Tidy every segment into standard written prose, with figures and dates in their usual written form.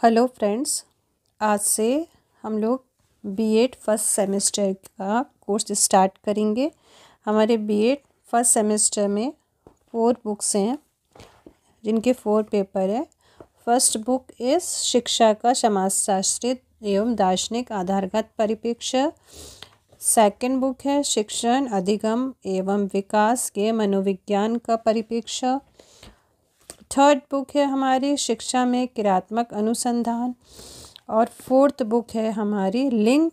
Hello friends, आज से हम लोग बीएड फर्स्ट सेमेस्टर का कोर्स स्टार्ट करेंगे। हमारे बीएड फर्स्ट सेमेस्टर में 4 बुक्स हैं जिनके 4 पेपर है। फर्स्ट बुक इस शिक्षा का समाजशास्त्री एवं दार्शनिक आधारगत परिप्रेक्ष्य। सेकंड बुक है शिक्षण अधिगम एवं विकास के मनोविज्ञान का परिप्रेक्ष्य। थर्ड बुक है हमारी शिक्षा में क्रियात्मक अनुसंधान। और फोर्थ बुक है हमारी लिंग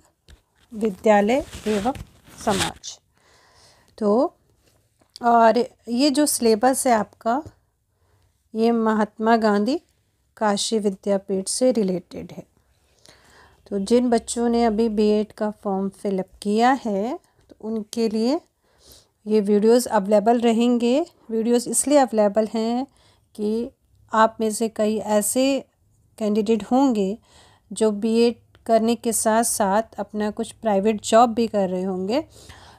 विद्यालय एवं समाज। तो और ये जो सिलेबस है आपका, ये महात्मा गांधी काशी विद्यापीठ से रिलेटेड है। तो जिन बच्चों ने अभी बीएड का फॉर्म फिलअप किया है तो उनके लिए ये वीडियोस अवेलेबल रहेंगे। वीडियोस इसलिए अवेलेबल हैं कि आप में से कई ऐसे कैंडिडेट होंगे जो बीएड करने के साथ साथ अपना कुछ प्राइवेट जॉब भी कर रहे होंगे,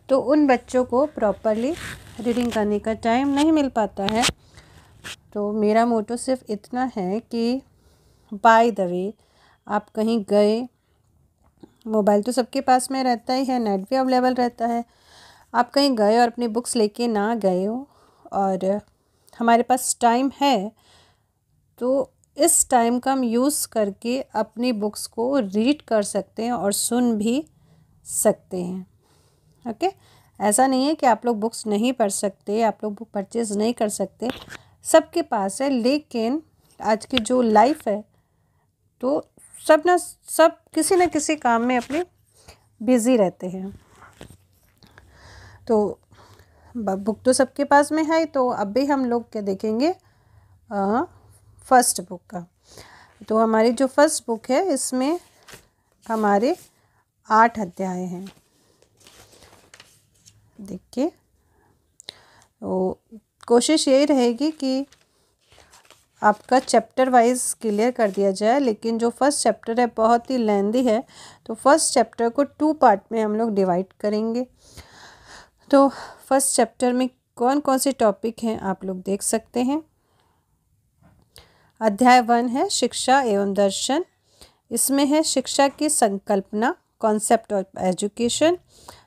तो उन बच्चों को प्रॉपरली रीडिंग करने का टाइम नहीं मिल पाता है। तो मेरा मोटो सिर्फ इतना है कि बाय द वे आप कहीं गए, मोबाइल तो सबके पास में रहता ही है, नेट भी अवेलेबल रहता है। आप कहीं गए और अपनी बुक्स लेके ना गए हो और हमारे पास टाइम है, तो इस टाइम का हम यूज़ करके अपनी बुक्स को रीड कर सकते हैं और सुन भी सकते हैं। ओके, ऐसा नहीं है कि आप लोग बुक्स नहीं पढ़ सकते, आप लोग बुक परचेज़ नहीं कर सकते, सबके पास है। लेकिन आज की जो लाइफ है तो सब किसी न किसी काम में अपने बिज़ी रहते हैं। तो बुक तो सबके पास में है। तो अब भी हम लोग क्या देखेंगे, फर्स्ट बुक का। तो हमारी जो फर्स्ट बुक है इसमें हमारे 8 अध्याय हैं। देखिए, तो कोशिश यही रहेगी कि आपका चैप्टर वाइज क्लियर कर दिया जाए, लेकिन जो फर्स्ट चैप्टर है बहुत ही लेंदी है, तो फर्स्ट चैप्टर को 2 पार्ट में हम लोग डिवाइड करेंगे। तो फर्स्ट चैप्टर में कौन कौन से टॉपिक हैं आप लोग देख सकते हैं। अध्याय 1 है शिक्षा एवं दर्शन। इसमें है शिक्षा की संकल्पना, कॉन्सेप्ट ऑफ एजुकेशन,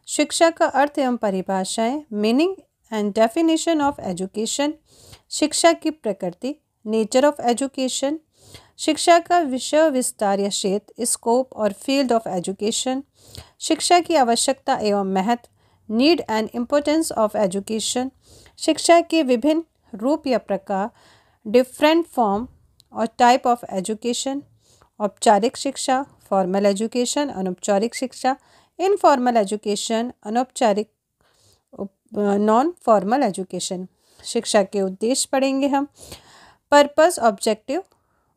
शिक्षा का अर्थ एवं परिभाषाएं, meaning and definition of education, शिक्षा की प्रकृति, नेचर ऑफ एजुकेशन, शिक्षा का विषय विस्तार या क्षेत्र, स्कोप और फील्ड ऑफ एजुकेशन, शिक्षा की आवश्यकता एवं महत्व, need and importance of education, शिक्षा के विभिन्न रूप या प्रकार, डिफरेंट फॉर्म और टाइप ऑफ एजुकेशन, औपचारिक शिक्षा, फॉर्मल एजुकेशन, अनौपचारिक शिक्षा, इनफॉर्मल एजुकेशन, अनौपचारिक नॉन फॉर्मल एजुकेशन। शिक्षा के उद्देश्य पढ़ेंगे हम। पर्पस ऑब्जेक्टिव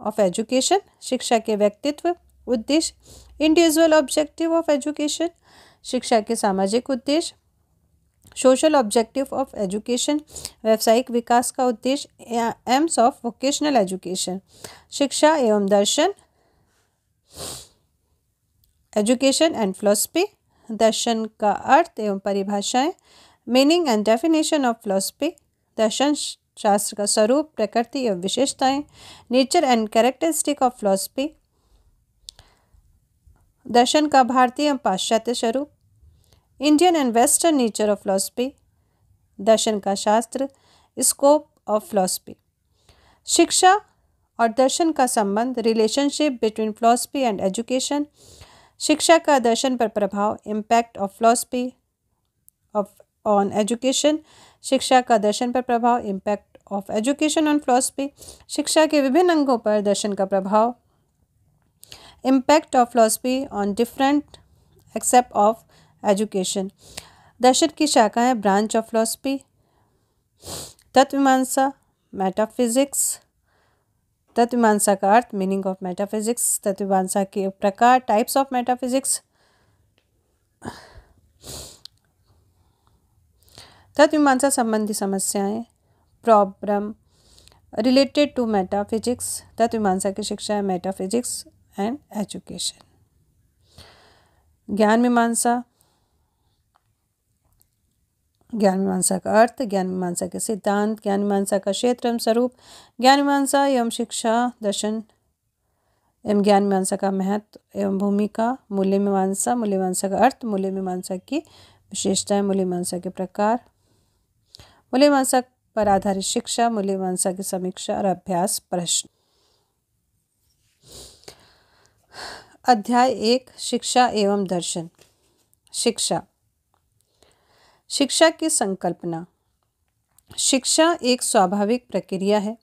ऑफ एजुकेशन, शिक्षा के व्यक्तित्व उद्देश्य, इंडिविजुअल ऑब्जेक्टिव ऑफ एजुकेशन, शिक्षा के सामाजिक उद्देश्य, सोशल ऑब्जेक्टिव ऑफ एजुकेशन, व्यावसायिक विकास का उद्देश्य, एम्स ऑफ वोकेशनल एजुकेशन, शिक्षा एवं दर्शन, एजुकेशन एंड फिलॉसफी, दर्शन का अर्थ एवं परिभाषाएं, meaning and definition of philosophy, दर्शन शास्त्र का स्वरूप, प्रकृति एवं विशेषताएं, nature and characteristic of philosophy, दर्शन का भारतीय एवं पाश्चात्य स्वरूप, Indian and western nature of philosophy, दर्शन का शास्त्र, स्कोप ऑफ फिलॉसफी, शिक्षा और दर्शन का संबंध, relationship between philosophy and education, शिक्षा का दर्शन पर प्रभाव, impact of philosophy on education, शिक्षा का दर्शन पर प्रभाव, impact of education on philosophy, शिक्षा के विभिन्न अंगों पर दर्शन का प्रभाव, impact of philosophy on different accept of education, दर्शन की शाखाएं, ब्रांच ऑफ फिलॉसफी, तत्वमीमांसा, मेटाफिजिक्स, तत्वमीमांसा का अर्थ, मीनिंग ऑफ मेटाफिजिक्स, तत्वमीमांसा के प्रकार, टाइप्स ऑफ मेटाफिजिक्स, तत्वमीमांसा संबंधी समस्याएं, प्रॉब्लम रिलेटेड टू मेटाफिजिक्स, तत्वमीमांसा की शिक्षा है मेटाफिजिक्स एंड एजुकेशन, ज्ञान मीमांसा, ज्ञान मीमांसा का अर्थ, ज्ञान मीमांसा के सिद्धांत, ज्ञान मीमांसा का क्षेत्र एवं स्वरूप, ज्ञान मीमांसा एवं शिक्षा दर्शन एवं ज्ञान मीमांसा का महत्व एवं भूमिका, मूल्य मीमांसा का अर्थ, मूल्य मीमांसा की विशेषताएं, मूल्य मीमांसा के प्रकार, मूल्य मीमांसा पर आधारित शिक्षा, मूल्य मीमांसा की समीक्षा और अभ्यास प्रश्न। अध्याय 1 शिक्षा एवं दर्शन। शिक्षा। शिक्षा की संकल्पना। शिक्षा एक स्वाभाविक प्रक्रिया है।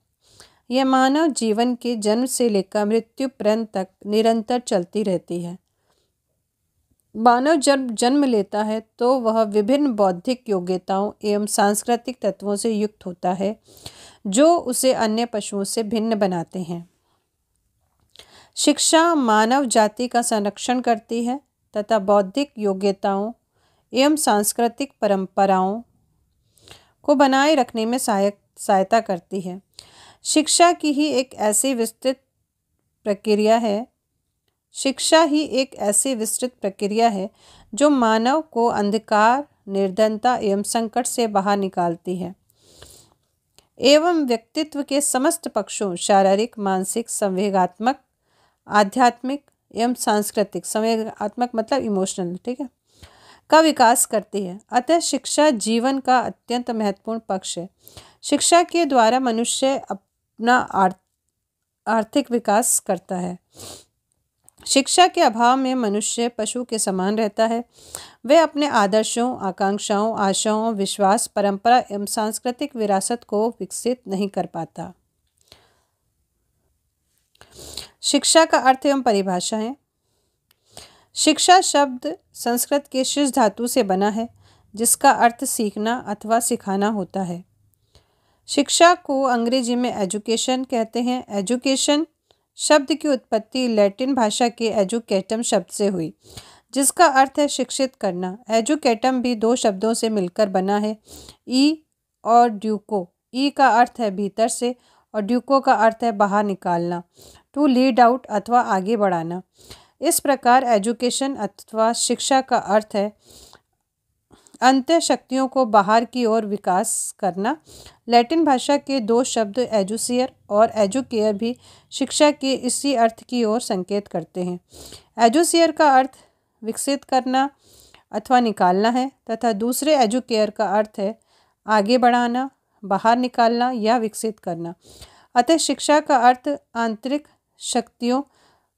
यह मानव जीवन के जन्म से लेकर मृत्यु पर्यंत तक निरंतर चलती रहती है। मानव जब जन्म लेता है तो वह विभिन्न बौद्धिक योग्यताओं एवं सांस्कृतिक तत्वों से युक्त होता है जो उसे अन्य पशुओं से भिन्न बनाते हैं। शिक्षा मानव जाति का संरक्षण करती है तथा बौद्धिक योग्यताओं एवं सांस्कृतिक परंपराओं को बनाए रखने में सहायता करती है। शिक्षा ही एक ऐसी विस्तृत प्रक्रिया है जो मानव को अंधकार, निर्धनता एवं संकट से बाहर निकालती है एवं व्यक्तित्व के समस्त पक्षों शारीरिक, मानसिक, संवेगात्मक, आध्यात्मिक एवं सांस्कृतिक, संवेगात्मक मतलब इमोशनल, ठीक है, का विकास करती है। अतः शिक्षा जीवन का अत्यंत महत्वपूर्ण पक्ष है। शिक्षा के द्वारा मनुष्य अपना आर्थिक विकास करता है। शिक्षा के अभाव में मनुष्य पशु के समान रहता है। वह अपने आदर्शों, आकांक्षाओं, आशाओं, विश्वास, परंपरा एवं सांस्कृतिक विरासत को विकसित नहीं कर पाता। शिक्षा का अर्थ एवं परिभाषा है। शिक्षा शब्द संस्कृत के शिश धातु से बना है जिसका अर्थ सीखना अथवा सिखाना होता है। शिक्षा को अंग्रेजी में एजुकेशन कहते हैं। एजुकेशन शब्द की उत्पत्ति लैटिन भाषा के एजुकेटम शब्द से हुई जिसका अर्थ है शिक्षित करना। एजुकेटम भी दो शब्दों से मिलकर बना है, ई और ड्यूको। ई का अर्थ है भीतर से और ड्यूको का अर्थ है बाहर निकालना, टू लीड आउट अथवा आगे बढ़ाना। इस प्रकार एजुकेशन अथवा शिक्षा का अर्थ है अंतः शक्तियों को बाहर की ओर विकास करना। लैटिन भाषा के दो शब्द एजुसियर और एजुकेयर भी शिक्षा के इसी अर्थ की ओर संकेत करते हैं। एजुसियर का अर्थ विकसित करना अथवा निकालना है तथा दूसरे एजुकेयर का अर्थ है आगे बढ़ाना, बाहर निकालना या विकसित करना। अतः शिक्षा का अर्थ आंतरिक शक्तियों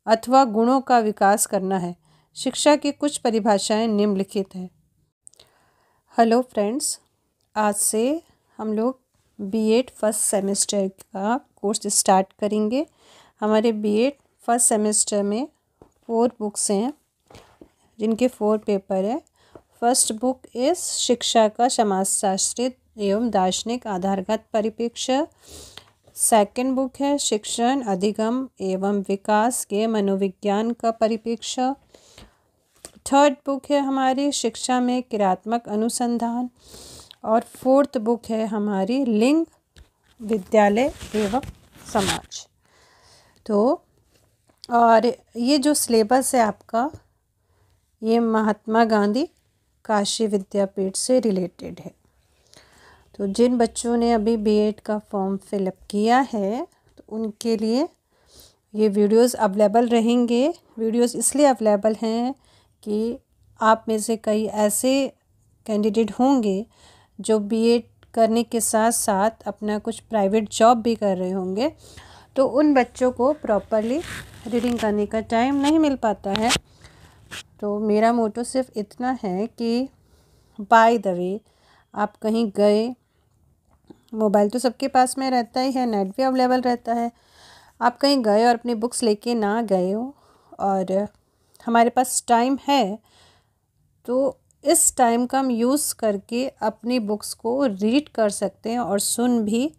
अथवा गुणों का विकास करना है। शिक्षा की कुछ परिभाषाएं निम्नलिखित हैं। हेलो फ्रेंड्स, आज से हम लोग बीएड फर्स्ट सेमेस्टर का कोर्स स्टार्ट करेंगे। हमारे बीएड फर्स्ट सेमेस्टर में 4 बुक्स हैं जिनके 4 पेपर है। फर्स्ट बुक इज शिक्षा का समाजशास्त्री एवं दार्शनिक आधारगत परिप्रेक्ष्य। सेकंड बुक है शिक्षण, अधिगम एवं विकास के मनोविज्ञान का परिप्रेक्ष्य। थर्ड बुक है हमारी शिक्षा में क्रियात्मक अनुसंधान। और फोर्थ बुक है हमारी लिंग, विद्यालय एवं समाज। तो और ये जो सिलेबस है आपका, ये महात्मा गांधी काशी विद्यापीठ से रिलेटेड है। तो जिन बच्चों ने अभी बीएड का फॉर्म फिलअप किया है तो उनके लिए ये वीडियोस अवेलेबल रहेंगे। वीडियोस इसलिए अवेलेबल हैं कि आप में से कई ऐसे कैंडिडेट होंगे जो बीएड करने के साथ साथ अपना कुछ प्राइवेट जॉब भी कर रहे होंगे, तो उन बच्चों को प्रॉपरली रीडिंग करने का टाइम नहीं मिल पाता है। तो मेरा मोटो सिर्फ इतना है कि बाय द वे आप कहीं गए, मोबाइल तो सबके पास में रहता ही है, नेट भी अवेलेबल रहता है, आप कहीं गए और अपनी बुक्स लेके ना गए हो और हमारे पास टाइम है, तो इस टाइम का हम यूज़ करके अपनी बुक्स को रीड कर सकते हैं और सुन भी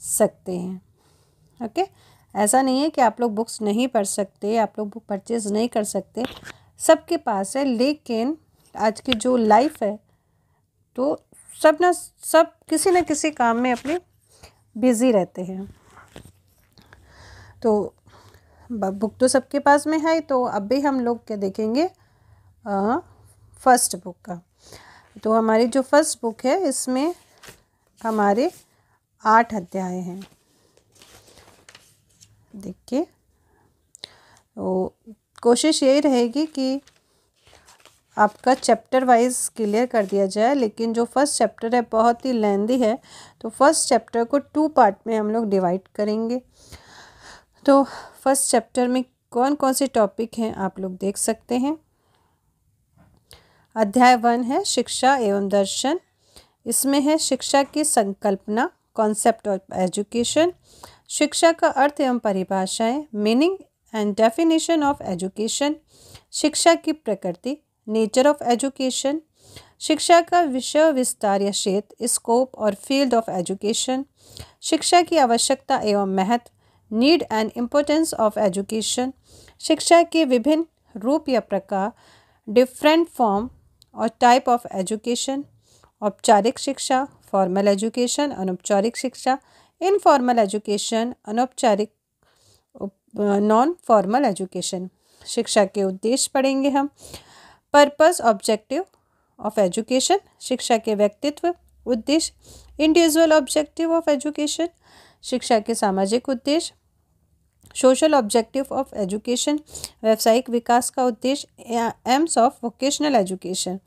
सकते हैं। ओके, ऐसा नहीं है कि आप लोग बुक्स नहीं पढ़ सकते, आप लोग बुक परचेज़ नहीं कर सकते, सबके पास है। लेकिन आज की जो लाइफ है तो सब किसी न किसी काम में अपने बिज़ी रहते हैं। तो बुक तो सबके पास में है। तो अब भी हम लोग क्या देखेंगे, फर्स्ट बुक का। तो हमारी जो फर्स्ट बुक है इसमें हमारे 8 अध्याय हैं। देखिए, तो कोशिश यही रहेगी कि आपका चैप्टर वाइज क्लियर कर दिया जाए, लेकिन जो फर्स्ट चैप्टर है बहुत ही लेंदी है, तो फर्स्ट चैप्टर को 2 पार्ट में हम लोग डिवाइड करेंगे। तो फर्स्ट चैप्टर में कौन कौन से टॉपिक हैं आप लोग देख सकते हैं। अध्याय 1 है शिक्षा एवं दर्शन। इसमें है शिक्षा की संकल्पना, कॉन्सेप्ट ऑफ एजुकेशन, शिक्षा का अर्थ एवं परिभाषाएं, meaning and definition of education, शिक्षा की प्रकृति, नेचर ऑफ एजुकेशन, शिक्षा का विषय विस्तार या क्षेत्र, स्कोप और फील्ड ऑफ एजुकेशन, शिक्षा की आवश्यकता एवं महत्व, need and importance of education, शिक्षा के विभिन्न रूप या प्रकार, डिफरेंट फॉर्म और टाइप ऑफ एजुकेशन, औपचारिक शिक्षा, फॉर्मल एजुकेशन, अनौपचारिक शिक्षा, इनफॉर्मल एजुकेशन, अनौपचारिक नॉन फॉर्मल एजुकेशन। शिक्षा के उद्देश्य पढ़ेंगे हम। पर्पस ऑब्जेक्टिव ऑफ एजुकेशन, शिक्षा के व्यक्तित्व उद्देश्य, इंडिविजुअल ऑब्जेक्टिव ऑफ एजुकेशन, शिक्षा के सामाजिक उद्देश्य, सोशल ऑब्जेक्टिव ऑफ एजुकेशन, व्यावसायिक विकास का उद्देश्य, एम्स ऑफ वोकेशनल एजुकेशन।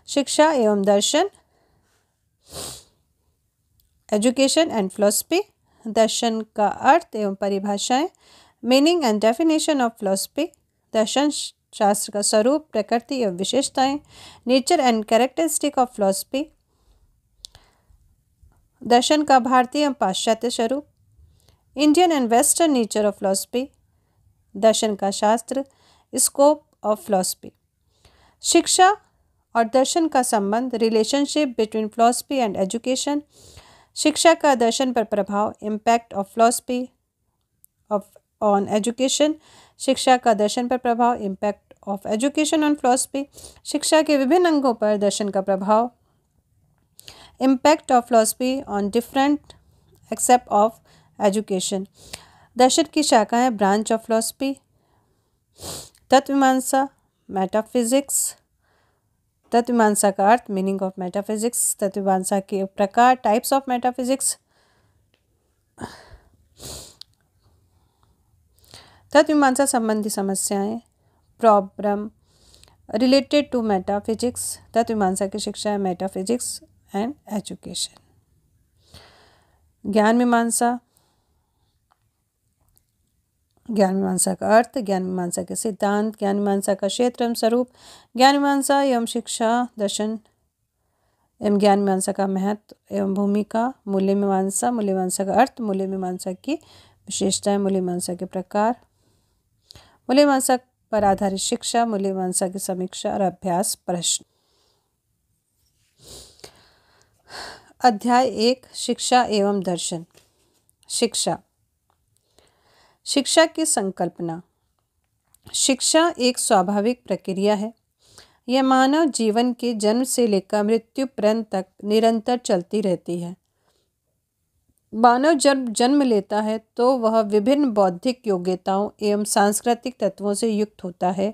शिक्षा एवं दर्शन, एजुकेशन एंड फिलॉसफी, दर्शन का अर्थ एवं परिभाषाएं, meaning and definition of philosophy, दर्शन शास्त्र का स्वरूप, प्रकृति एवं विशेषताएं, nature and characteristic of philosophy, दर्शन का भारतीय एवं पाश्चात्य स्वरूप, Indian and western nature of philosophy, दर्शन का शास्त्र, स्कोप ऑफ फिलॉसफी। शिक्षा और दर्शन का संबंध, relationship between philosophy and education, शिक्षा का दर्शन पर प्रभाव, impact of philosophy on education, शिक्षा का दर्शन पर प्रभाव, impact of education on philosophy, शिक्षा के विभिन्न अंगों पर दर्शन का प्रभाव, impact of philosophy on different accept of education. दर्शन की शाखाएं, ब्रांच ऑफ फिलॉसफी, तत्वमीमांसा, मेटाफिजिक्स, तत्वमीमांसा का अर्थ, मीनिंग ऑफ मेटाफिजिक्स, तत्वमीमांसा के प्रकार, टाइप्स ऑफ मेटाफिजिक्स, तत्वमीमांसा संबंधी समस्याएं, प्रॉब्लम रिलेटेड टू मेटाफिजिक्स, तत्वमीमांसा की शिक्षा है मेटाफिजिक्स एंड एजुकेशन। ज्ञान मीमांसा, ज्ञान मीमांसा का अर्थ, ज्ञान मीमांसा के सिद्धांत, ज्ञान मीमांसा का क्षेत्र एवं स्वरूप, ज्ञान मीमांसा एवं शिक्षा दर्शन एवं ज्ञान मीमांसा का महत्व एवं भूमिका, मूल्य मीमांसा, मूल्य मीमांसा का अर्थ, मूल्य मीमांसा की विशेषताएं, मूल्य मीमांसा के प्रकार, मूल्य मीमांसा पर आधारित शिक्षा, मूल्य मीमांसा की समीक्षा और अभ्यास प्रश्न। अध्याय 1 शिक्षा एवं दर्शन। शिक्षा, शिक्षा की संकल्पना। शिक्षा एक स्वाभाविक प्रक्रिया है। यह मानव जीवन के जन्म से लेकर मृत्यु पर्यंत तक निरंतर चलती रहती है। मानव जब जन्म लेता है तो वह विभिन्न बौद्धिक योग्यताओं एवं सांस्कृतिक तत्वों से युक्त होता है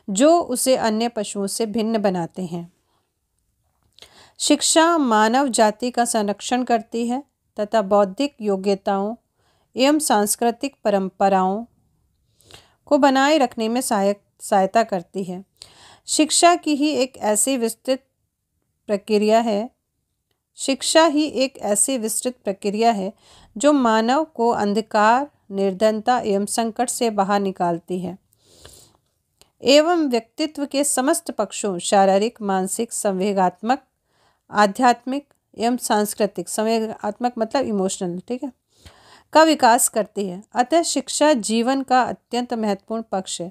जो उसे अन्य पशुओं से भिन्न बनाते हैं। शिक्षा मानव जाति का संरक्षण करती है तथा बौद्धिक योग्यताओं एवं सांस्कृतिक परंपराओं को बनाए रखने में सहायता करती है। शिक्षा की ही एक ऐसी विस्तृत प्रक्रिया है शिक्षा ही एक ऐसी विस्तृत प्रक्रिया है जो मानव को अंधकार, निर्धनता एवं संकट से बाहर निकालती है एवं व्यक्तित्व के समस्त पक्षों शारीरिक, मानसिक, संवेगात्मक, आध्यात्मिक एवं सांस्कृतिक, संवेगात्मक मतलब इमोशनल, ठीक है, का विकास करती है। अतः शिक्षा जीवन का अत्यंत महत्वपूर्ण पक्ष है।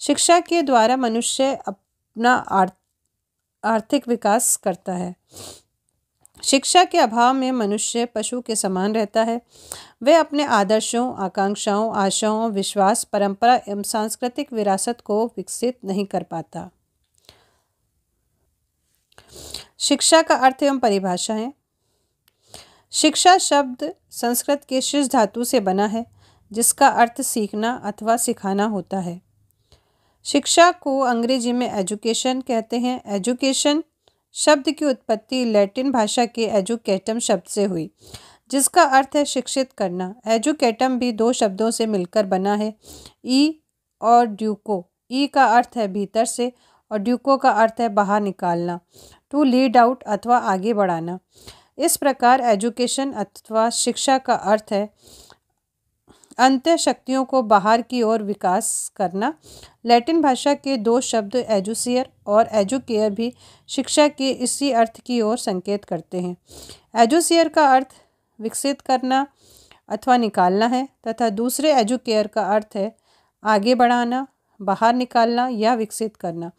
शिक्षा के द्वारा मनुष्य अपना आर्थिक विकास करता है। शिक्षा के अभाव में मनुष्य पशु के समान रहता है। वह अपने आदर्शों, आकांक्षाओं, आशाओं, विश्वास, परंपरा एवं सांस्कृतिक विरासत को विकसित नहीं कर पाता। शिक्षा का अर्थ एवं परिभाषा है। शिक्षा शब्द संस्कृत के शिश धातु से बना है जिसका अर्थ सीखना अथवा सिखाना होता है। शिक्षा को अंग्रेजी में एजुकेशन कहते हैं। एजुकेशन शब्द की उत्पत्ति लैटिन भाषा के एजुकेटम शब्द से हुई जिसका अर्थ है शिक्षित करना। एजुकेटम भी दो शब्दों से मिलकर बना है, ई और ड्यूको, ई का अर्थ है भीतर से और ड्यूको का अर्थ है बाहर निकालना, टू लीड आउट अथवा आगे बढ़ाना। इस प्रकार एजुकेशन अथवा शिक्षा का अर्थ है अंतः शक्तियों को बाहर की ओर विकास करना। लैटिन भाषा के दो शब्द एजुसियर और एजुकेयर भी शिक्षा के इसी अर्थ की ओर संकेत करते हैं। एजुसियर का अर्थ विकसित करना अथवा निकालना है तथा दूसरे एजुकेयर का अर्थ है आगे बढ़ाना, बाहर निकालना या विकसित करना।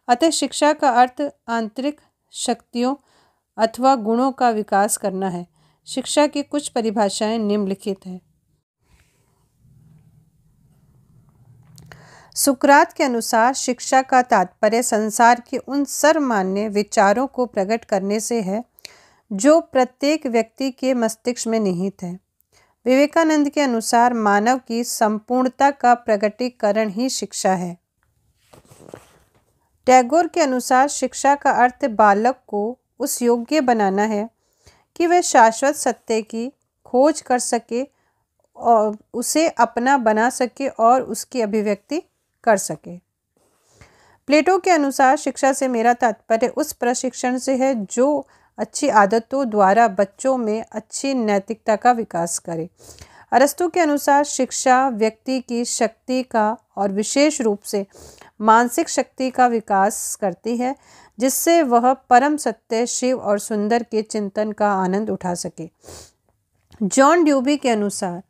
अतः शिक्षा का अर्थ आंतरिक शक्तियों अथवा गुणों का विकास करना है। शिक्षा की कुछ परिभाषाएं निम्नलिखित हैं। सुकरात के अनुसार शिक्षा का तात्पर्य संसार के उन सर्वमान्य विचारों को प्रकट करने से है जो प्रत्येक व्यक्ति के मस्तिष्क में निहित है। विवेकानंद के अनुसार मानव की संपूर्णता का प्रकटीकरण ही शिक्षा है। टैगोर के अनुसार शिक्षा का अर्थ बालक को उस योग्य बनाना है कि वह शाश्वत सत्य की खोज कर सके और उसे अपना बना सके और उसकी अभिव्यक्ति कर सके। प्लेटो के अनुसार शिक्षा से मेरा तात्पर्य उस प्रशिक्षण से है जो अच्छी आदतों द्वारा बच्चों में अच्छी नैतिकता का विकास करे। अरस्तु के अनुसार शिक्षा व्यक्ति की शक्ति का और विशेष रूप से मानसिक शक्ति का विकास करती है जिससे वह परम सत्य, शिव और सुंदर के चिंतन का आनंद उठा सके। जॉन ड्यूबी के अनुसार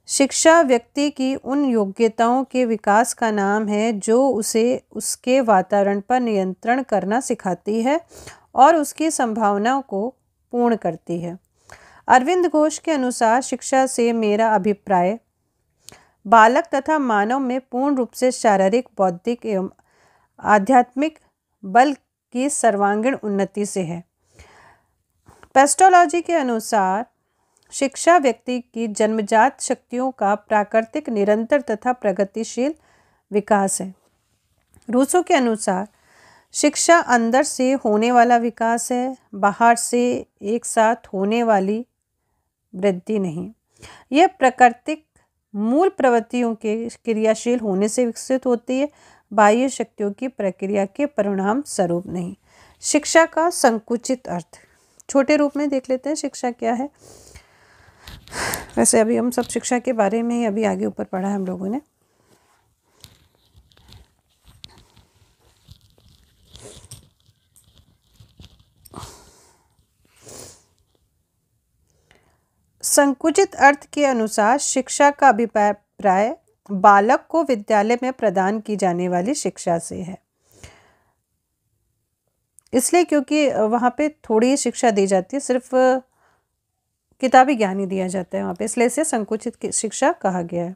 शिक्षा व्यक्ति की उन योग्यताओं के विकास का नाम है जो उसे उसके वातावरण पर नियंत्रण करना सिखाती है और उसकी संभावनाओं को पूर्ण करती है। अरविंद घोष के अनुसार शिक्षा से मेरा अभिप्राय बालक तथा मानव में पूर्ण रूप से शारीरिक, बौद्धिक एवं आध्यात्मिक बल की सर्वांगीण उन्नति से है। पेस्टोलॉजी के अनुसार शिक्षा व्यक्ति की जन्मजात शक्तियों का प्राकृतिक, निरंतर तथा प्रगतिशील विकास है। रूसो के अनुसार शिक्षा अंदर से होने वाला विकास है, बाहर से एक साथ होने वाली वृद्धि नहीं। यह प्राकृतिक मूल प्रवृत्तियों के क्रियाशील होने से विकसित होती है, बाह्य शक्तियों की प्रक्रिया के परिणाम स्वरूप नहीं। शिक्षा का संकुचित अर्थ छोटे रूप में देख लेते हैं। शिक्षा क्या है? वैसे अभी हम सब शिक्षा के बारे में ही अभी आगे ऊपर पढ़ा है हम लोगों ने। संकुचित अर्थ के अनुसार शिक्षा का अभिप्राय बालक को विद्यालय में प्रदान की जाने वाली शिक्षा से है। इसलिए क्योंकि वहाँ पे थोड़ी शिक्षा दी जाती है, सिर्फ किताबी ज्ञान ही दिया जाता है वहाँ पे, इसलिए इसे संकुचित शिक्षा कहा गया है।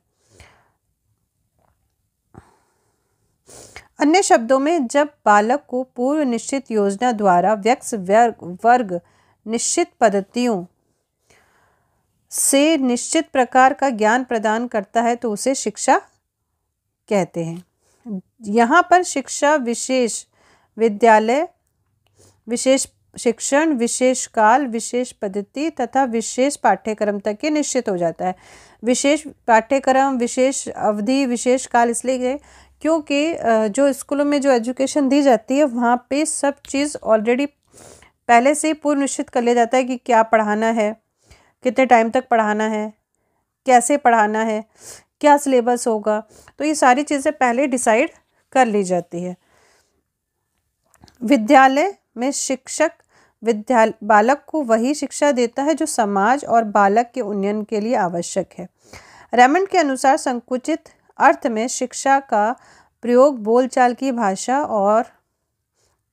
अन्य शब्दों में जब बालक को पूर्व निश्चित योजना द्वारा व्यक्ति वर्ग निश्चित पद्धतियों से निश्चित प्रकार का ज्ञान प्रदान करता है तो उसे शिक्षा कहते हैं। यहाँ पर शिक्षा विशेष विद्यालय, विशेष शिक्षण, विशेष काल, विशेष पद्धति तथा विशेष पाठ्यक्रम तक के निश्चित हो जाता है। विशेष पाठ्यक्रम, विशेष अवधि, विशेष काल इसलिए गए क्योंकि जो स्कूलों में जो एजुकेशन दी जाती है वहाँ पे सब चीज़ ऑलरेडी पहले से पूर्व निश्चित कर लिया जाता है कि क्या पढ़ाना है, कितने टाइम तक पढ़ाना है, कैसे पढ़ाना है, क्या सिलेबस होगा, तो ये सारी चीज़ें पहले डिसाइड कर ली जाती है। विद्यालय में शिक्षक बालक को वही शिक्षा देता है जो समाज और बालक के उन्नयन के लिए आवश्यक है। रेमंड के अनुसार संकुचित अर्थ में शिक्षा का प्रयोग बोलचाल की भाषा और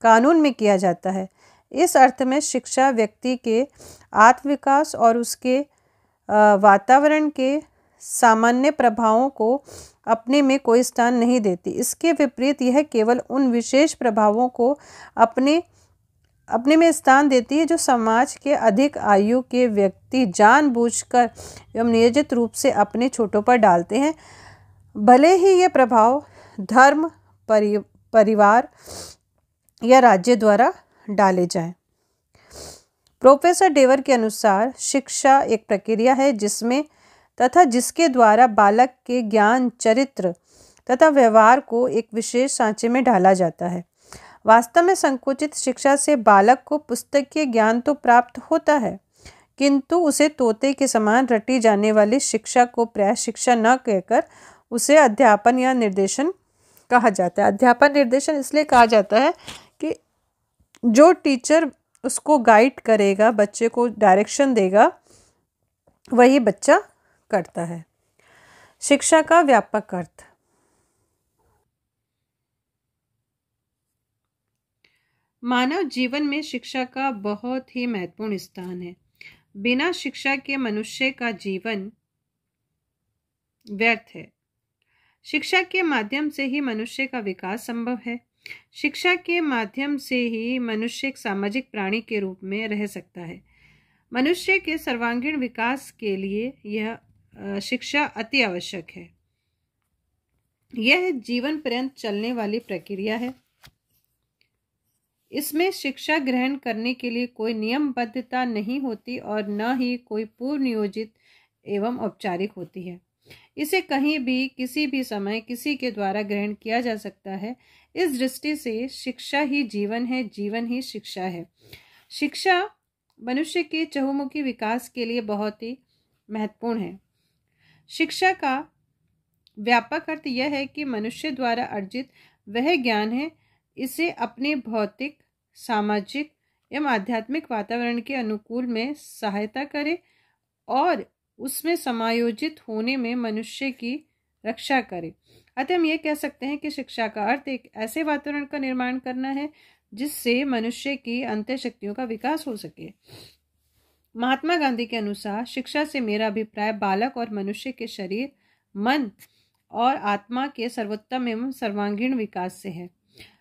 कानून में किया जाता है। इस अर्थ में शिक्षा व्यक्ति के आत्मविकास और उसके वातावरण के सामान्य प्रभावों को अपने में कोई स्थान नहीं देती। इसके विपरीत यह केवल उन विशेष प्रभावों को अपने में स्थान देती है जो समाज के अधिक आयु के व्यक्ति जानबूझकर एवं नियोजित रूप से अपने छोटों पर डालते हैं, भले ही ये प्रभाव धर्म, परिवार या राज्य द्वारा डाले जाएं। प्रोफेसर डेवर के अनुसार शिक्षा एक प्रक्रिया है जिसमें तथा जिसके द्वारा बालक के ज्ञान, चरित्र, तथा व्यवहार को एक विशेष सांचे में ढाला जाता है। वास्तव में संकुचित शिक्षा से बालक को पुस्तकीय ज्ञान तो प्राप्त होता है, किंतु उसे तोते के समान रटी जाने वाली शिक्षा को प्रायः शिक्षा न कहकर उसे अध्यापन या निर्देशन कहा जाता है। अध्यापन निर्देशन इसलिए कहा जाता है कि जो टीचर उसको गाइड करेगा, बच्चे को डायरेक्शन देगा, वही बच्चा करता है। शिक्षा का व्यापक अर्थ। मानव जीवन में शिक्षा का बहुत ही महत्वपूर्ण स्थान है। बिना शिक्षा के मनुष्य का जीवन व्यर्थ है। शिक्षा के माध्यम से ही मनुष्य का विकास संभव है। शिक्षा के माध्यम से ही मनुष्य एक सामाजिक प्राणी के रूप में रह सकता है। मनुष्य के सर्वांगीण विकास के लिए यह शिक्षा अति आवश्यक है। यह जीवन पर्यंत चलने वाली प्रक्रिया है। इसमें शिक्षा ग्रहण करने के लिए कोई नियमबद्धता नहीं होती और न ही कोई पूर्व नियोजित एवं औपचारिक होती है। इसे कहीं भी किसी भी समय किसी के द्वारा ग्रहण किया जा सकता है। इस दृष्टि से शिक्षा ही जीवन है, जीवन ही शिक्षा है। शिक्षा मनुष्य के चहुमुखी विकास के लिए बहुत ही महत्वपूर्ण है। शिक्षा का व्यापक अर्थ यह है कि मनुष्य द्वारा अर्जित वह ज्ञान है, इसे अपने भौतिक, सामाजिक एवं आध्यात्मिक वातावरण के अनुकूल में सहायता करे और उसमें समायोजित होने में मनुष्य की रक्षा करे। अतः हम ये कह सकते हैं कि शिक्षा का अर्थ एक ऐसे वातावरण का निर्माण करना है जिससे मनुष्य की अंतःशक्तियों का विकास हो सके। महात्मा गांधी के अनुसार शिक्षा से मेरा अभिप्राय बालक और मनुष्य के शरीर, मन और आत्मा के सर्वोत्तम एवं सर्वांगीण विकास से है।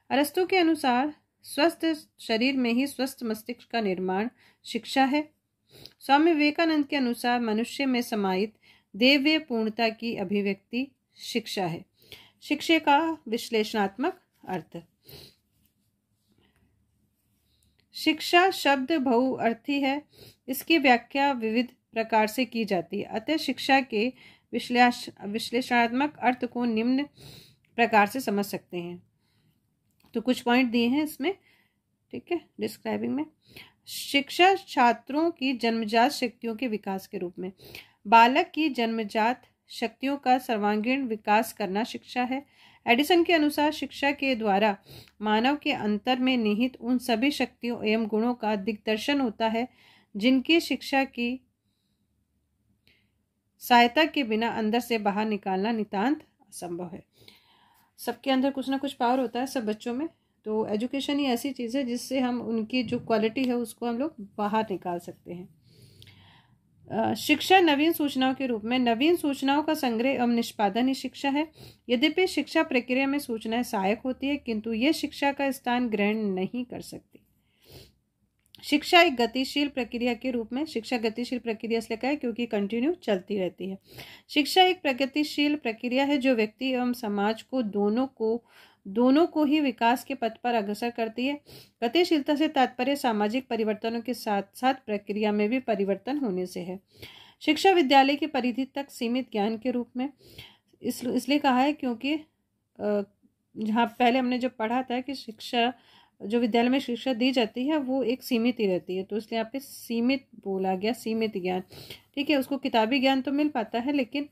अरस्तु के अनुसार स्वस्थ शरीर में ही स्वस्थ मस्तिष्क का निर्माण शिक्षा है। स्वामी विवेकानंद के अनुसार मनुष्य में समाहित दैवीय पूर्णता की अभिव्यक्ति शिक्षा है। शिक्षा का विश्लेषणात्मक अर्थ। शिक्षा शब्द बहुअर्थी है। इसकी व्याख्या विविध प्रकार से की जाती है। अतः शिक्षा के विश्लेषणात्मक अर्थ को निम्न प्रकार से समझ सकते हैं। तो कुछ पॉइंट दिए हैं इसमें, ठीक है, डिस्क्राइबिंग में। शिक्षा छात्रों की जन्मजात शक्तियों के विकास के रूप में। बालक की जन्मजात शक्तियों का सर्वांगीण विकास करना शिक्षा है। एडिसन के अनुसार शिक्षा के द्वारा मानव के अंतर में निहित उन सभी शक्तियों एवं गुणों का दिग्दर्शन होता है जिनकी शिक्षा की सहायता के बिना अंदर से बाहर निकालना नितांत असंभव है। सबके अंदर कुछ ना कुछ पावर होता है, सब बच्चों में। तो एजुकेशन ही ऐसी चीज़ है जिससे हम उनकी जो क्वालिटी है उसको हम लोग बाहर निकाल सकते हैं। शिक्षा नवीन सूचनाओं के रूप में। नवीन सूचनाओं का संग्रह एवं निष्पादन ही शिक्षा है। यद्यपि शिक्षा प्रक्रिया में सूचनाएं सहायक होती है, किंतु ये शिक्षा का स्थान ग्रहण नहीं कर सकती। शिक्षा एक गतिशील प्रक्रिया के रूप में। शिक्षा गतिशील प्रक्रिया इसलिए कहा है क्योंकि कंटिन्यू चलती रहती है। शिक्षा एक प्रगतिशील प्रक्रिया है जो व्यक्ति एवं समाज को दोनों को ही विकास के पथ पर अग्रसर करती है। गतिशीलता से तात्पर्य सामाजिक परिवर्तनों के साथ साथ प्रक्रिया में भी परिवर्तन होने से है। शिक्षा विद्यालय की परिधि तक सीमित ज्ञान के रूप में इसलिए कहा है क्योंकि जहाँ पहले हमने जब पढ़ा था कि शिक्षा जो विद्यालय में शिक्षा दी जाती है वो एक सीमित ही रहती है, तो इसलिए यहाँ पे सीमित बोला गया, सीमित ज्ञान, ठीक है। उसको किताबी ज्ञान तो मिल पाता है लेकिन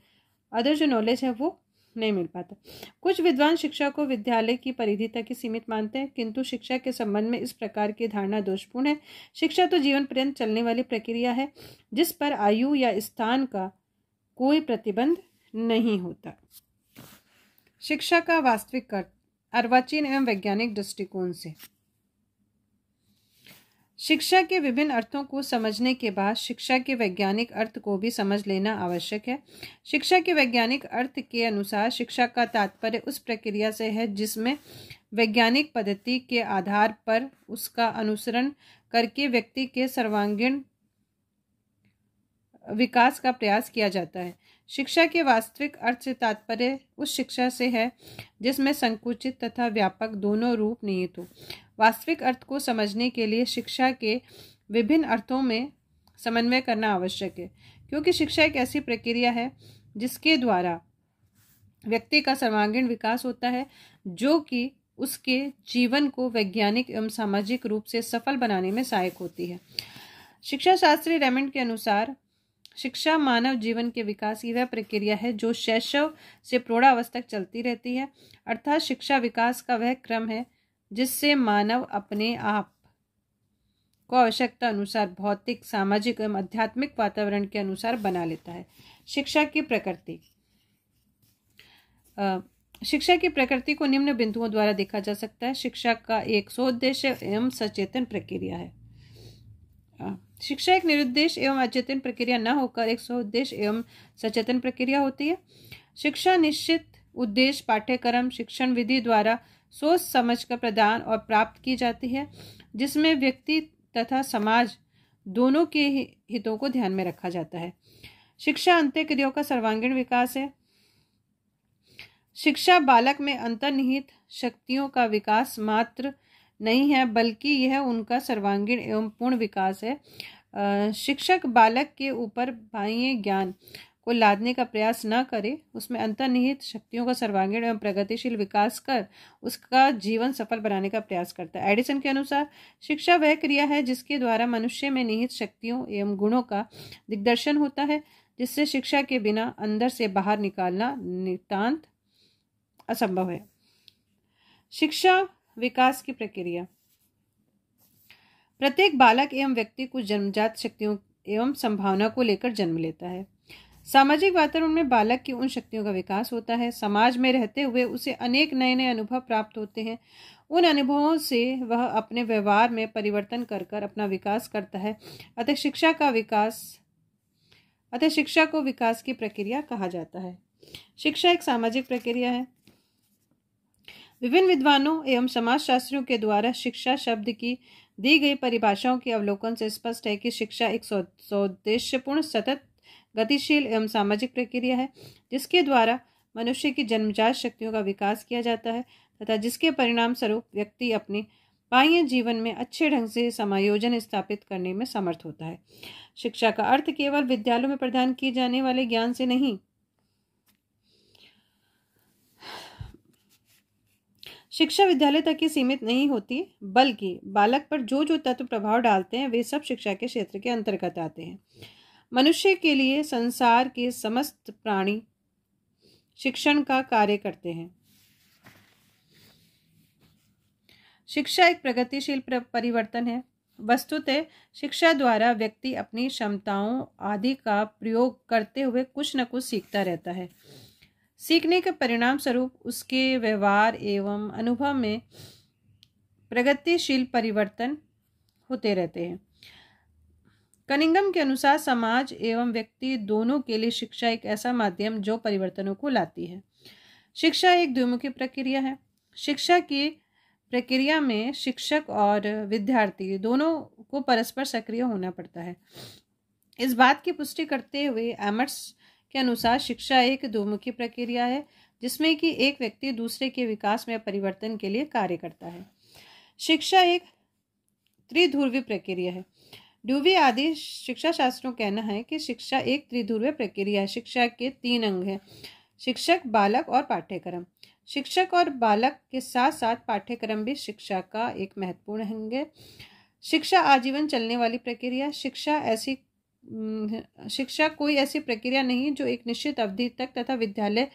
अदर जो नॉलेज है वो नहीं मिल पाता। कुछ विद्वान शिक्षा को विद्यालय की परिधि तक ही सीमित मानते हैं, किंतु शिक्षा के संबंध में इस प्रकार की धारणा दोषपूर्ण है। शिक्षा तो जीवन पर्यंत चलने वाली प्रक्रिया है जिस पर आयु या स्थान का कोई प्रतिबंध नहीं होता। शिक्षा का वास्तविक अर्थ अर्वाचीन एवं वैज्ञानिक दृष्टिकोण से। शिक्षा के विभिन्न अर्थों को समझने के बाद शिक्षा के वैज्ञानिक अर्थ को भी समझ लेना आवश्यक है। शिक्षा के वैज्ञानिक अर्थ के अनुसार शिक्षा का तात्पर्य उस प्रक्रिया से है जिसमें वैज्ञानिक पद्धति के आधार पर उसका अनुसरण करके व्यक्ति के सर्वांगीण विकास का प्रयास किया जाता है। शिक्षा के वास्तविक अर्थ से तात्पर्य उस शिक्षा से है जिसमें संकुचित तथा व्यापक दोनों रूप निहित हो। वास्तविक अर्थ को समझने के लिए शिक्षा के विभिन्न अर्थों में समन्वय करना आवश्यक है, क्योंकि शिक्षा एक ऐसी प्रक्रिया है जिसके द्वारा व्यक्ति का सर्वांगीण विकास होता है, जो कि उसके जीवन को वैज्ञानिक एवं सामाजिक रूप से सफल बनाने में सहायक होती है। शिक्षा शास्त्री रेमंड के अनुसार शिक्षा मानव जीवन के विकास की वह प्रक्रिया है जो शैशव से प्रौढ़ावस्था तक चलती रहती है। अर्थात शिक्षा विकास का वह क्रम है जिससे मानव अपने आप को आवश्यकता अनुसार भौतिक, सामाजिक एवं आध्यात्मिक वातावरण के अनुसार बना लेता है। शिक्षा की प्रकृति। शिक्षा की प्रकृति को निम्न बिंदुओं द्वारा देखा जा सकता है। शिक्षा का एक सोद्देश्य एवं सचेतन प्रक्रिया है। शिक्षा एक निरुद्देश्य एवं अचेतन प्रक्रिया न होकर एक सोद्देश्य एवं सचेतन प्रक्रिया होती है। शिक्षा निश्चित उद्देश्य, पाठ्यक्रम, शिक्षण विधि द्वारा सोच समझ कर प्रदान और प्राप्त की जाती है, जिसमें व्यक्ति तथा समाज दोनों के हितों को ध्यान में रखा जाता है। शिक्षा अंतःक्रियाओं का सर्वांगीण विकास है। शिक्षा बालक में अंतर्निहित शक्तियों का विकास मात्र नहीं है, बल्कि यह उनका सर्वांगीण एवं पूर्ण विकास है। शिक्षक बालक के ऊपर बाह्य ज्ञान को लादने का प्रयास न करे, उसमें अंतर्निहित शक्तियों का सर्वांगीण एवं प्रगतिशील विकास कर उसका जीवन सफल बनाने का प्रयास करता है। एडिसन के अनुसार शिक्षा वह क्रिया है जिसके द्वारा मनुष्य में निहित शक्तियों एवं गुणों का दिग्दर्शन होता है, जिससे शिक्षा के बिना अंदर से बाहर निकालना नितांत असंभव है। शिक्षा विकास की प्रक्रिया। प्रत्येक बालक एवं व्यक्ति कुछ जन्मजात शक्तियों एवं संभावना को लेकर जन्म लेता है। सामाजिक वातावरण में बालक की उन शक्तियों का विकास होता है। समाज में रहते हुए उसे अनेक नए नए अनुभव प्राप्त होते हैं। उन अनुभवों से वह अपने व्यवहार में परिवर्तन कर अपना विकास करता है। अतः शिक्षा को विकास की प्रक्रिया कहा जाता है। शिक्षा एक सामाजिक प्रक्रिया है। विभिन्न विद्वानों एवं समाजशास्त्रियों के द्वारा शिक्षा शब्द की दी गई परिभाषाओं के अवलोकन से स्पष्ट है कि शिक्षा एक सौद्देश्यपूर्ण, सतत, गतिशील एवं सामाजिक प्रक्रिया है, जिसके द्वारा मनुष्य की जन्मजात शक्तियों का विकास किया जाता है तथा जिसके परिणाम स्वरूप व्यक्ति अपने बाह्य जीवन में अच्छे ढंग से समायोजन स्थापित करने में समर्थ होता है। शिक्षा का अर्थ केवल विद्यालयों में प्रदान किए जाने वाले ज्ञान से नहीं, शिक्षा विद्यालय तक ही सीमित नहीं होती, बल्कि बालक पर जो जो तत्व प्रभाव डालते हैं वे सब शिक्षा के क्षेत्र के अंतर्गत आते हैं। मनुष्य के लिए संसार के समस्त प्राणी शिक्षण का कार्य करते हैं। शिक्षा एक प्रगतिशील परिवर्तन है। वस्तुतः शिक्षा द्वारा व्यक्ति अपनी क्षमताओं आदि का प्रयोग करते हुए कुछ न कुछ सीखता रहता है। सीखने के परिणाम स्वरूप उसके व्यवहार एवं अनुभव में प्रगतिशील परिवर्तन होते रहते हैं। कनिंघम के अनुसार समाज एवं व्यक्ति दोनों के लिए शिक्षा एक ऐसा माध्यम जो परिवर्तनों को लाती है। शिक्षा एक द्विमुखी प्रक्रिया है। शिक्षा की प्रक्रिया में शिक्षक और विद्यार्थी दोनों को परस्पर सक्रिय होना पड़ता है। इस बात की पुष्टि करते हुए एमर्स के अनुसार शिक्षा एक द्विमुखी प्रक्रिया है, जिसमें कि एक व्यक्ति दूसरे के विकास में परिवर्तन के लिए कार्य करता है। शिक्षा एक त्रिध्रुवीय प्रक्रिया है। ड्यूवी आदि शिक्षा शास्त्रों कहना है कि शिक्षा एक त्रिध्रुवीय प्रक्रिया है। शिक्षा के 3 अंग हैं: शिक्षक, बालक और पाठ्यक्रम। शिक्षक और बालक के साथ साथ पाठ्यक्रम भी शिक्षा का एक महत्वपूर्ण अंग है। शिक्षा आजीवन चलने वाली प्रक्रिया। शिक्षा कोई ऐसी प्रक्रिया नहीं जो एक निश्चित अवधि तक तथा विद्यालय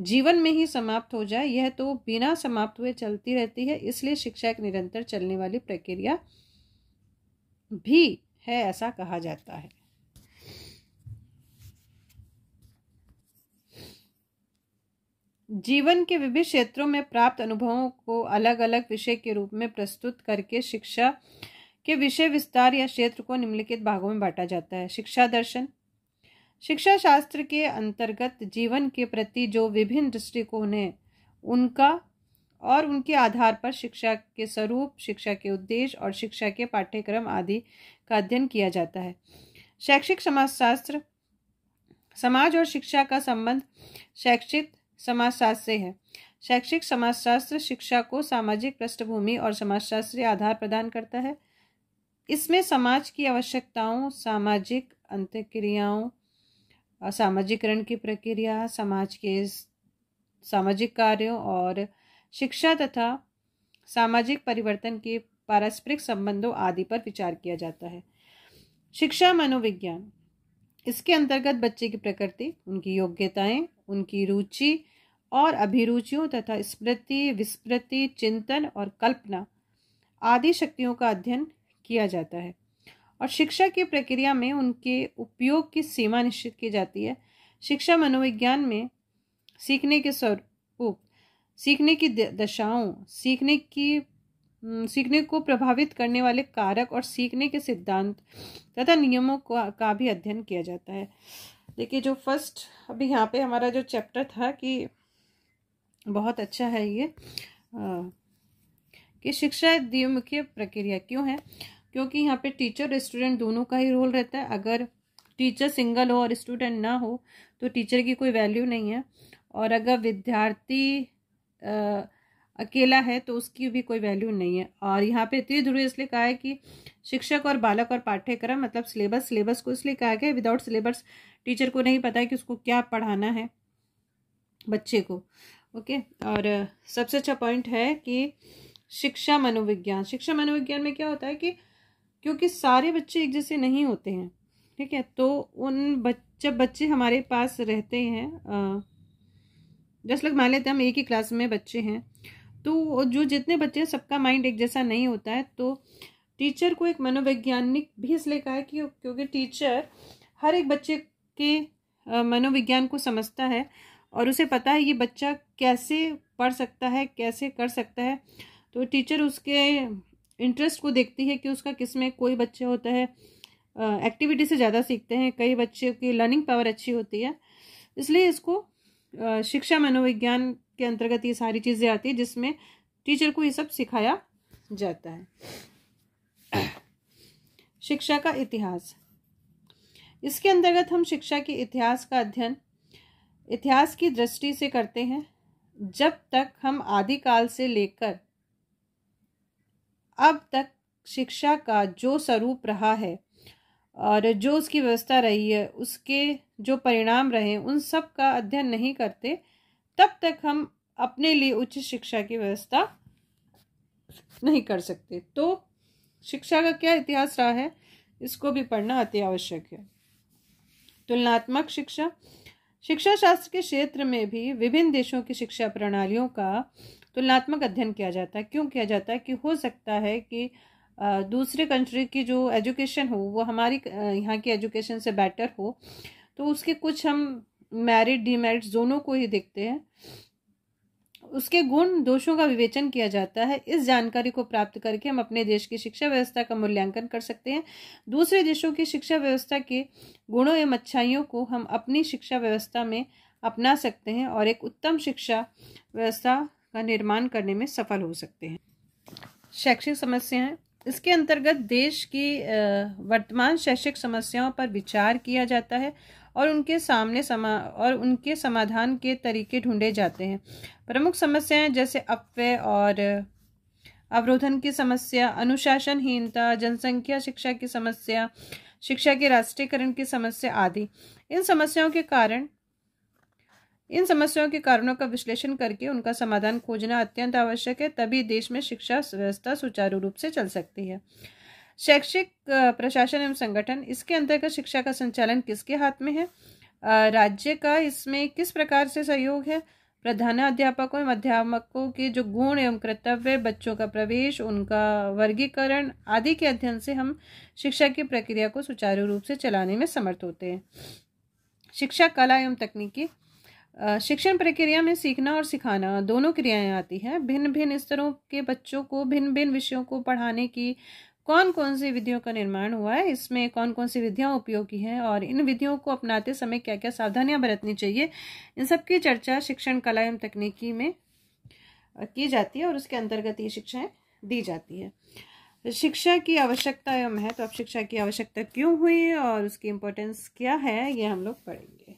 जीवन में ही समाप्त हो जाए। यह तो बिना समाप्त हुए चलती रहती है। इसलिए शिक्षा एक निरंतर चलने वाली प्रक्रिया भी है, ऐसा कहा जाता है। जीवन के विभिन्न क्षेत्रों में प्राप्त अनुभवों को अलग अलग विषय के रूप में प्रस्तुत करके शिक्षा के विषय विस्तार या क्षेत्र को निम्नलिखित भागों में बांटा जाता है। शिक्षा दर्शन। शिक्षा शास्त्र के अंतर्गत जीवन के प्रति जो विभिन्न दृष्टिकोण हैं उनका और उनके आधार पर शिक्षा के स्वरूप, शिक्षा के उद्देश्य और शिक्षा के पाठ्यक्रम आदि का अध्ययन किया जाता है। शैक्षिक समाजशास्त्र। समाज और शिक्षा का संबंध शैक्षिक समाजशास्त्र से है। शैक्षिक समाजशास्त्र शिक्षा को सामाजिक पृष्ठभूमि और समाजशास्त्रीय आधार प्रदान करता है। इसमें समाज की आवश्यकताओं, सामाजिक अंतःक्रियाओं, सामाजिकरण की प्रक्रिया, समाज के सामाजिक कार्यों और शिक्षा तथा सामाजिक परिवर्तन के पारस्परिक संबंधों आदि पर विचार किया जाता है। शिक्षा मनोविज्ञान, इसके अंतर्गत बच्चे की प्रकृति, उनकी योग्यताएं, उनकी रुचि और अभिरुचियों तथा स्मृति, विस्मृति, चिंतन और कल्पना आदि शक्तियों का अध्ययन किया जाता है और शिक्षा की प्रक्रिया में उनके उपयोग की सीमा निश्चित की जाती है। शिक्षा मनोविज्ञान में सीखने के स्वरूप, सीखने की दशाओं, सीखने को प्रभावित करने वाले कारक और सीखने के सिद्धांत तथा नियमों का भी अध्ययन किया जाता है। देखिए, जो फर्स्ट अभी यहाँ पे हमारा जो चैप्टर था कि बहुत अच्छा है ये कि शिक्षा द्विमुखी प्रक्रिया क्यों है, क्योंकि यहाँ पे टीचर और स्टूडेंट दोनों का ही रोल रहता है। अगर टीचर सिंगल हो और स्टूडेंट ना हो तो टीचर की कोई वैल्यू नहीं है, और अगर विद्यार्थी अकेला है तो उसकी भी कोई वैल्यू नहीं है। और यहाँ पे त्रिध्रुवीय इसलिए कहा है कि शिक्षक और बालक और पाठ्यक्रम मतलब सिलेबस को इसलिए कहा गया, विदाउट सिलेबस टीचर को नहीं पता है कि उसको क्या पढ़ाना है बच्चे को। ओके, और सबसे अच्छा पॉइंट है कि शिक्षा मनोविज्ञान में क्या होता है कि क्योंकि सारे बच्चे एक जैसे नहीं होते हैं, ठीक है, तो जब बच्चे हमारे पास रहते हैं, जैसे लोग मान लेते हैं हम एक ही क्लास में बच्चे हैं, तो जो जितने बच्चे हैं सबका माइंड एक जैसा नहीं होता है। तो टीचर को एक मनोवैज्ञानिक भी इसलिए कहा है कि क्योंकि टीचर हर एक बच्चे के मनोविज्ञान को समझता है और उसे पता है ये बच्चा कैसे पढ़ सकता है, कैसे कर सकता है। तो टीचर उसके इंटरेस्ट को देखती है कि उसका किसमें, कोई बच्चे होता है एक्टिविटी से ज़्यादा सीखते हैं, कई बच्चे की लर्निंग पावर अच्छी होती है, इसलिए इसको शिक्षा मनोविज्ञान के अंतर्गत ये सारी चीज़ें आती है जिसमें टीचर को ये सब सिखाया जाता है। शिक्षा का इतिहास, इसके अंतर्गत हम शिक्षा के इतिहास का अध्ययन इतिहास की दृष्टि से करते हैं। जब तक हम आदिकाल से लेकर अब तक शिक्षा का जो स्वरूप रहा है और जो उसकी व्यवस्था रही है, उसके जो परिणाम रहे, उन सब का अध्ययन नहीं करते, तब तक हम अपने लिए उच्च शिक्षा की व्यवस्था नहीं कर सकते। तो शिक्षा का क्या इतिहास रहा है, इसको भी पढ़ना अति आवश्यक है। तुलनात्मक शिक्षा, शिक्षा शास्त्र के क्षेत्र में भी विभिन्न देशों की शिक्षा प्रणालियों का तुलनात्मक अध्ययन किया जाता है। क्यों किया जाता है कि हो सकता है कि दूसरे कंट्री की जो एजुकेशन हो वो हमारी यहाँ की एजुकेशन से बेटर हो, तो उसके कुछ हम मेरिट डिमेरिट्स दोनों को ही देखते हैं, उसके गुण दोषों का विवेचन किया जाता है। इस जानकारी को प्राप्त करके हम अपने देश की शिक्षा व्यवस्था का मूल्यांकन कर सकते हैं। दूसरे देशों की शिक्षा व्यवस्था के गुणों एवं अच्छाइयों को हम अपनी शिक्षा व्यवस्था में अपना सकते हैं और एक उत्तम शिक्षा व्यवस्था का निर्माण करने में सफल हो सकते हैं। शैक्षिक समस्याएं, इसके अंतर्गत देश की वर्तमान शैक्षिक समस्याओं पर विचार किया जाता है और उनके समाधान के तरीके ढूंढे जाते हैं। प्रमुख समस्याएं जैसे अपव्यय और अवरोधन की समस्या, अनुशासनहीनता, जनसंख्या शिक्षा की समस्या, शिक्षा के राष्ट्रीयकरण की समस्या आदि। इन समस्याओं के कारणों का विश्लेषण करके उनका समाधान खोजना अत्यंत आवश्यक है, तभी देश में शिक्षा व्यवस्था सुचारू रूप से चल सकती है। शैक्षिक प्रशासन एवं संगठन, इसके अंतर्गत शिक्षा का संचालन किसके हाथ में है, राज्य का इसमें किस प्रकार से सहयोग है, प्रधानाध्यापकों एवं अध्यापकों के जो गुण एवं कर्तव्य, बच्चों का प्रवेश, उनका वर्गीकरण आदि के अध्ययन से हम शिक्षा की प्रक्रिया को सुचारू रूप से चलाने में समर्थ होते हैं। शिक्षा कला एवं तकनीकी, शिक्षण प्रक्रिया में सीखना और सिखाना दोनों क्रियाएं आती हैं। भिन्न भिन्न स्तरों के बच्चों को भिन्न भिन्न विषयों को पढ़ाने की कौन कौन सी विधियों का निर्माण हुआ है, इसमें कौन कौन सी विधियां उपयोगी हैं और इन विधियों को अपनाते समय क्या क्या सावधानियां बरतनी चाहिए, इन सब की चर्चा शिक्षण कला एवं तकनीकी में की जाती है और उसके अंतर्गत ये शिक्षाएं दी जाती है। शिक्षा की आवश्यकता एवं महत्व, अब शिक्षा की आवश्यकता क्यों हुई और उसकी इम्पोर्टेंस क्या है, ये हम लोग पढ़ेंगे।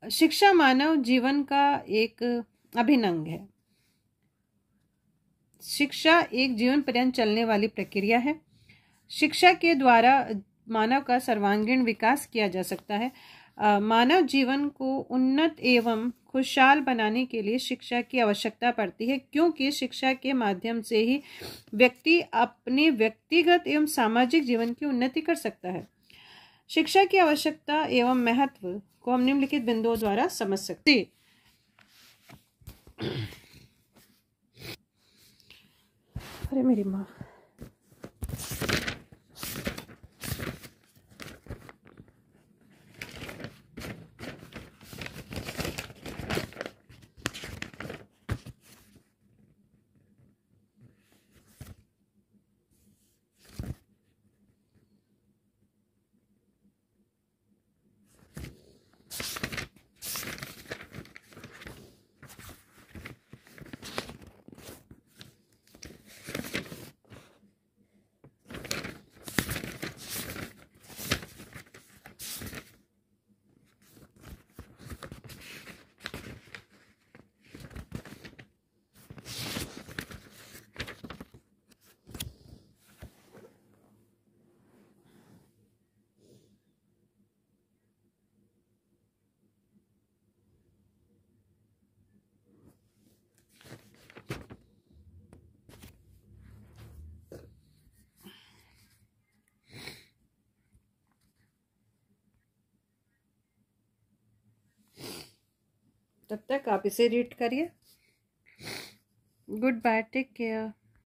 शिक्षा मानव जीवन का एक अभिन्न अंग है। शिक्षा एक जीवन पर्यंत चलने वाली प्रक्रिया है। शिक्षा के द्वारा मानव का सर्वांगीण विकास किया जा सकता है। मानव जीवन को उन्नत एवं खुशहाल बनाने के लिए शिक्षा की आवश्यकता पड़ती है, क्योंकि शिक्षा के माध्यम से ही व्यक्ति अपने व्यक्तिगत एवं सामाजिक जीवन की उन्नति कर सकता है। शिक्षा की आवश्यकता एवं महत्व को हम निम्नलिखित बिंदुओं द्वारा समझ सकते हैं। अरे मेरी माँ, तब तक आप इसे रीड करिए। Good bye, take care.